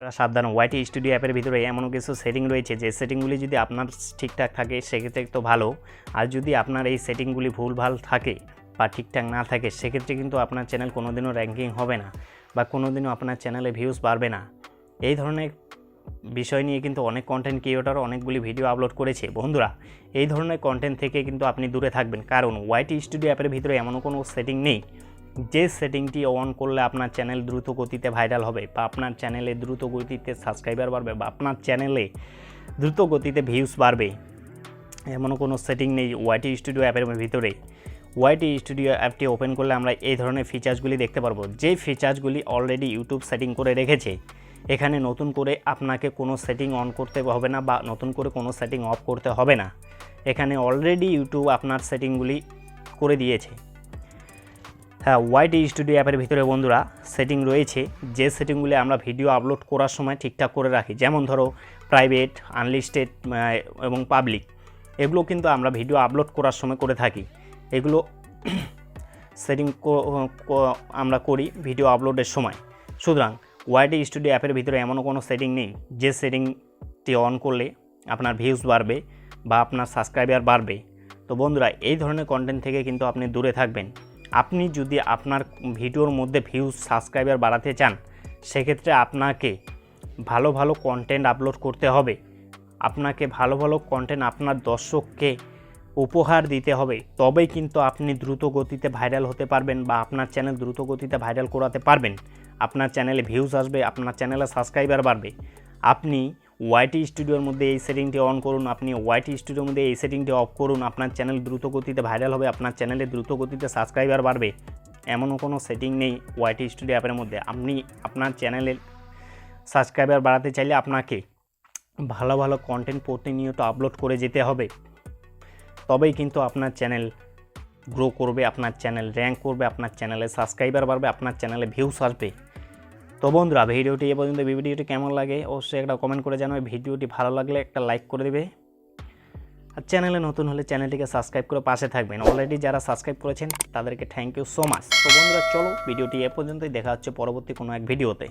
সাবধান, YT studio অ্যাপের ভিতরে এমন কিছু সেটিং রয়েছে যে সেটিংগুলি যদি আপনার ঠিকঠাক থাকে সেক্ষেত্রে তো ভালো, আর যদি আপনার এই সেটিংগুলি ভুলভাল থাকে বা ঠিকঠাক না থাকে সেক্ষেত্রে কিন্তু আপনার চ্যানেল কোনোদিনও র্যাঙ্কিং হবে না বা কোনোদিনও আপনার চ্যানেলে ভিউজ বাড়বে না। এই ধরনের বিষয় নিয়ে কিন্তু অনেক কন্টেন্ট ক্রিয়েটর অনেকগুলি ভিডিও আপলোড করেছে। বন্ধুরা, এই ধরনের কন্টেন্ট থেকে কিন্তু আপনি দূরে থাকবেন, কারণ ওয়াইটি স্টুডিও অ্যাপের ভিতরে এমনও কোনো সেটিং নেই যে সেটিংটি অন করলে আপনার চ্যানেল দ্রুত গতিতে ভাইরাল হবে বা আপনার চ্যানেলে দ্রুত গতিতে সাবস্ক্রাইবার বাড়বে বা আপনার চ্যানেলে দ্রুত গতিতে ভিউজ বাড়বে। এমনও কোনো সেটিং নেই ওয়াইটি স্টুডিও অ্যাপের ভিতরে। ওয়াইটি স্টুডিও অ্যাপটি ওপেন করলে আমরা এই ধরনের ফিচার্সগুলি দেখতে পারবো, যে ফিচার্সগুলি অলরেডি ইউটিউব সেটিং করে রেখেছে। এখানে নতুন করে আপনাকে কোনো সেটিং অন করতে হবে না বা নতুন করে কোনো সেটিং অফ করতে হবে না, এখানে অলরেডি ইউটিউব আপনার সেটিংগুলি করে দিয়েছে। হ্যাঁ, ওয়াইটি স্টুডিও অ্যাপের ভিতরে বন্ধুরা সেটিং রয়েছে যে সেটিংগুলি আমরা ভিডিও আপলোড করার সময় ঠিকঠাক করে রাখি, যেমন ধরো প্রাইভেট, আনলিস্টেড এবং পাবলিক, এগুলো কিন্তু আমরা ভিডিও আপলোড করার সময় করে থাকি। এগুলো সেটিং আমরা করি ভিডিও আপলোডের সময়। সুতরাং ওয়াইটি স্টুডিও অ্যাপের ভিতরে এমনও কোনো সেটিং নেই যে সেটিংটি অন করলে আপনার ভিউজ বাড়বে বা আপনার সাবস্ক্রাইবার বাড়বে। তো বন্ধুরা, এই ধরনের কন্টেন্ট থেকে কিন্তু আপনি দূরে থাকবেন। আপনি যদি আপনার ভিডিওর মধ্যে ভিউজ সাবস্ক্রাইবার বাড়াতে চান সেক্ষেত্রে আপনাকে ভালো ভালো কন্টেন্ট আপলোড করতে হবে, আপনাকে ভালো ভালো কন্টেন্ট আপনার দর্শককে উপহার দিতে হবে, তবেই কিন্তু আপনি দ্রুত গতিতে ভাইরাল হতে পারবেন বা আপনার চ্যানেল দ্রুত গতিতে ভাইরাল করাতে পারবেন। আপনার চ্যানেলে ভিউজ আসবে, আপনার চ্যানেলে সাবস্ক্রাইবার বাড়বে। আপনি ওয়াইটি স্টুডিওর মধ্যে এই সেটিংটি অন করুন, আপনি ওয়াইটি স্টুডিওর মধ্যে এই সেটিংটি অফ করুন, আপনার চ্যানেল দ্রুত গতিতে ভাইরাল হবে, আপনার চ্যানেলে দ্রুত গতিতে সাবস্ক্রাইবার বাড়বে। এমনও কোনো সেটিং নেই ওয়াইটি স্টুডিও অ্যাপের মধ্যে। আপনি আপনার চ্যানেলের সাবস্ক্রাইবার বাড়াতে চাইলে আপনাকে ভালো ভালো কন্টেন্ট প্রতিনিয়ত আপলোড করে যেতে হবে, তবেই কিন্তু আপনার চ্যানেল গ্রো করবে, আপনার চ্যানেল র্যাঙ্ক করবে, আপনার চ্যানেলে সাবস্ক্রাইবার বাড়বে, আপনার চ্যানেলে ভিউস আসবে। তো বন্ধুরা, ভিডিওটি এ পর্যন্ত। ভিডিওটি কেমন লাগে অবশ্যই একটা কমেন্ট করে জানাবে। ভিডিওটি ভালো লাগলে একটা লাইক করে দেবে, আর চ্যানেলে নতুন হলে চ্যানেলটিকে সাবস্ক্রাইব করে পাশে থাকবেন। অলরেডি যারা সাবস্ক্রাইব করেছেন তাদেরকে থ্যাংক ইউ সো মাচ। তো বন্ধুরা, চলো ভিডিওটি এ পর্যন্তই, দেখা হচ্ছে পরবর্তী কোনো এক ভিডিওতে।